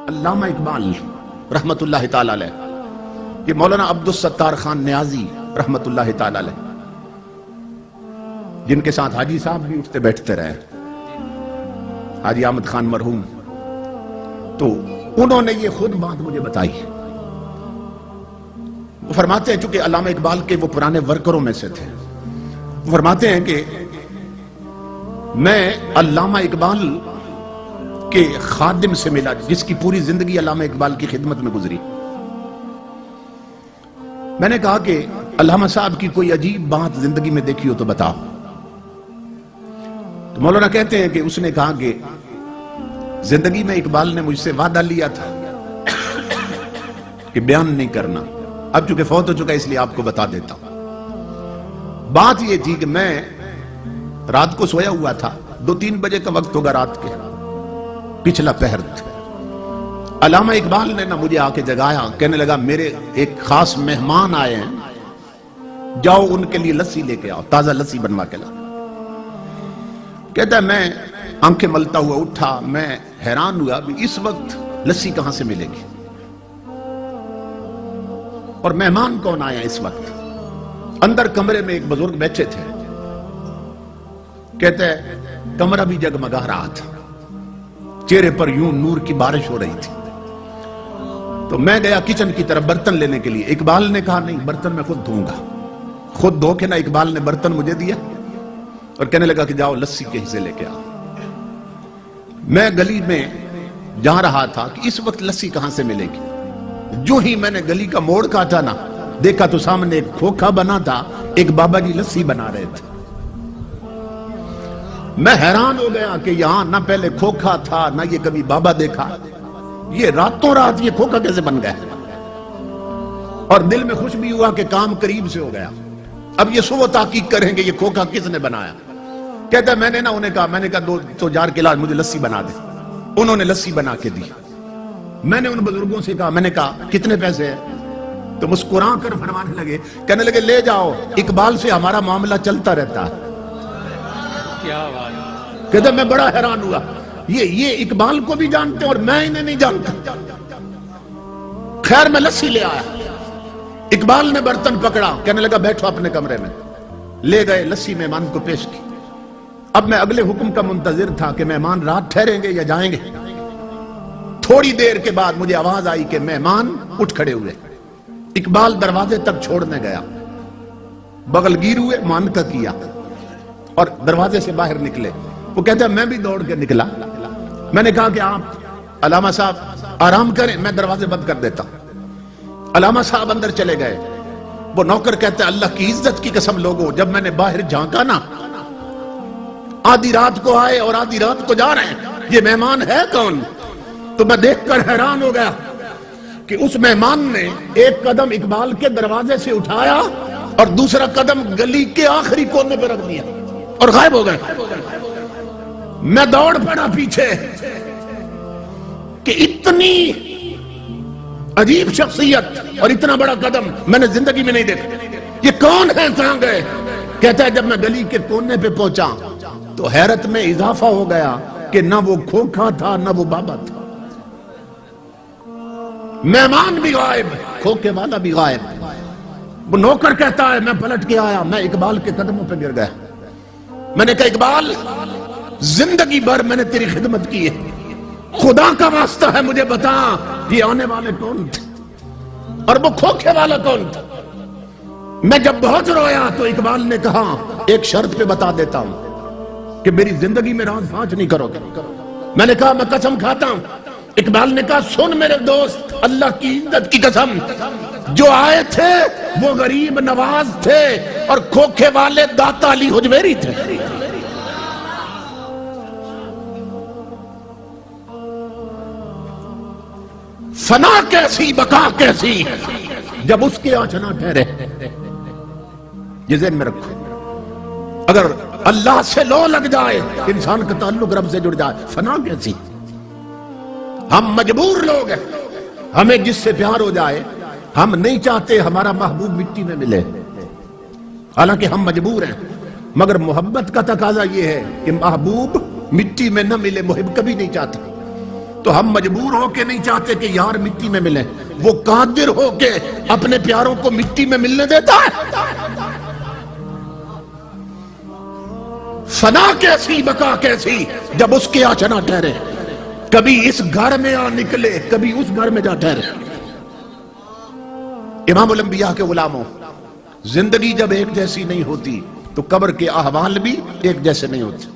علامہ اقبال رحمت اللہ تعالی علیہ، یہ مولانا عبدالستار خان نیازی رحمت اللہ تعالی علیہ، جن کے ساتھ حاجی صاحب بھی اٹھتے بیٹھتے رہے، حاجی احمد خان مرحوم، تو انہوں نے یہ خود بات مجھے بتائی۔ وہ فرماتے ہیں چونکہ علامہ اقبال کے وہ پرانے ورکروں میں سے تھے، وہ فرماتے ہیں کہ میں علامہ اقبال کے خادم سے ملا جس کی پوری زندگی علامہ اقبال کی خدمت میں گزری۔ میں نے کہا کہ علامہ صاحب کی کوئی عجیب بات زندگی میں دیکھی ہو تو بتاؤ۔ تو مولانا کہتے ہیں کہ اس نے کہا کہ زندگی میں اقبال نے مجھ سے وعدہ لیا تھا کہ بیان نہیں کرنا، اب چونکہ فوت ہو چکا اس لیے آپ کو بتا دیتا ہوں۔ بات یہ تھی کہ میں رات کو سویا ہوا تھا، 2-3 بجے کا وقت ہوگا رات کے، پچھلا پہر تھا۔ علامہ اقبال نے نہ مجھے آ کے جگایا، کہنے لگا میرے ایک خاص مہمان آئے ہیں، جاؤ ان کے لیے لسی لے کے آؤ، تازہ لسی بنوا کے لا۔ کہتا ہے میں آنکھیں ملتا ہوا اٹھا، میں حیران ہوا بھی اس وقت لسی کہاں سے ملے گی، اور مہمان کون آیا اس وقت۔ اندر کمرے میں ایک بزرگ بیٹھے تھے، کہتے ہیں کمرہ بھی جگمگا رہا تھا، چہرے پر یوں نور کی بارش ہو رہی تھی۔ تو میں گیا کچن کی طرف برتن لینے کے لیے، اقبال نے کہا نہیں برتن میں خود دھوں گا۔ خود دھو کے نہ اقبال نے برتن مجھے دیا اور کہنے لگا کہ جاؤ لسی کے حصے لے کے آؤ۔ میں گلی میں جا رہا تھا کہ اس وقت لسی کہاں سے ملے گی، جو ہی میں نے گلی کا موڑ کاٹا نا، دیکھا تو سامنے ایک کھوکھا بنا تھا، ایک بابا جی لسی بنا رہے تھے۔ میں حیران ہو گیا کہ یہاں نہ پہلے کھوکھا تھا نہ یہ کبھی بابا دیکھا، یہ راتوں رات یہ کھوکھا کیسے بن گیا، اور دل میں خوش بھی ہوا کہ کام قریب سے ہو گیا۔ اب یہ سو تحقیق کریں گے یہ کھوکھا کس نے بنایا۔ کہتا ہے میں نے انہیں کہا 2 جار کے علاج مجھے لسی بنا دے۔ انہوں نے لسی بنا کے دی۔ میں نے ان بزرگوں سے کہا، میں نے کہا کتنے پیسے ہیں، تو مسکرا کر فرمانے لگے، کہنے لگے لے جاؤ، اقبال سے ہمارا معاملہ چلتا رہتا ہے۔ کہتا میں بڑا حیران ہوا، یہ اقبال کو بھی جانتے اور میں انہیں نہیں جانتا۔ خیر میں لسی لے آیا، اقبال نے برتن پکڑا، کہنے لگا بیٹھو اپنے کمرے میں۔ لے گئے، لسی مہمان کو پیش کی۔ اب میں اگلے حکم کا منتظر تھا کہ مہمان رات ٹھہریں گے یا جائیں گے۔ تھوڑی دیر کے بعد مجھے آواز آئی کہ مہمان اٹھ کھڑے ہوئے۔ اقبال دروازے تک چھوڑنے گیا، بغل گیر ہوئے، مان کا کیا اور دروازے سے باہر نکلے۔ وہ کہتا ہے میں بھی دوڑ کے نکلا۔ میں نے کہا کہ آپ علامہ صاحب آرام کریں، میں دروازے بند کر دیتا ہوں۔ علامہ صاحب اندر چلے گئے۔ وہ نوکر کہتا ہے اللہ کی عزت کی قسم لوگوں، جب میں نے باہر جھانکا نا، آدھی رات کو آئے اور آدھی رات کو جا رہے ہیں، یہ مہمان ہے کون؟ تو میں دیکھ کر حیران ہو گیا کہ اس مہمان نے ایک قدم اقبال کے دروازے سے اٹھایا اور دوسرا قدم گلی کے آخری کونے پہ رکھ دیا اور غائب ہو گئے۔ میں دوڑ پڑا پیچھے کہ اتنی عجیب شخصیت اور اتنا بڑا قدم میں نے زندگی میں نہیں دیکھا، یہ کون ہے، کہاں گئے؟ کہتا ہے جب میں گلی کے کونے پہ پہنچا تو حیرت میں اضافہ ہو گیا کہ نہ وہ کھوکھا تھا نہ وہ بابا تھا، مہمان بھی غائب، کھوکھے والا بھی غائب۔ وہ نوکر کہتا ہے میں پلٹ کے آیا، میں اقبال کے قدموں پہ گر گیا۔ میں نے کہا اقبال زندگی بھر میں نے تیری خدمت کی ہے، خدا کا واسطہ ہے مجھے بتا یہ آنے والے کون تھے اور وہ کھوکھے والا کون تھا۔ میں جب بہت رویا تو اقبال نے کہا ایک شرط پہ بتا دیتا ہوں کہ میری زندگی میں راز فاش نہیں کرو گے۔ میں نے کہا میں قسم کھاتا ہوں۔ اقبال نے کہا سن میرے دوست، اللہ کی عزت کی قسم، جو آئے تھے وہ غریب نواز تھے اور کھوکھے والے داتا علی حجویری تھے۔ فنا کیسی بقا کیسی جب اس کے آنچ نہ ٹھہرے، یہ ذہن میں رکھو۔ اگر اللہ سے لو لگ جائے، انسان کا تعلق رب سے جڑ جائے، فنا کیسی۔ ہم مجبور لوگ ہیں، ہمیں جس سے پیار ہو جائے، ہم نہیں چاہتے ہمارا محبوب مٹی میں ملے، حالانکہ ہم مجبور ہیں، مگر محبت کا تقاضا یہ ہے کہ محبوب مٹی میں نہ ملے، محب کبھی نہیں چاہتا۔ تو ہم مجبور ہو کے نہیں چاہتے کہ یار مٹی میں ملیں، وہ قادر ہو کے اپنے پیاروں کو مٹی میں ملنے دیتا ہے۔ فنا کیسی بقا کیسی جب اس کے آنچ نہ ٹھہرے، کبھی اس گھر میں آ نکلے کبھی اس گھر میں جا ٹھہرے۔ امام الانبیاء کے غلاموں، زندگی جب ایک جیسی نہیں ہوتی تو قبر کے احوال بھی ایک جیسے نہیں ہوتے۔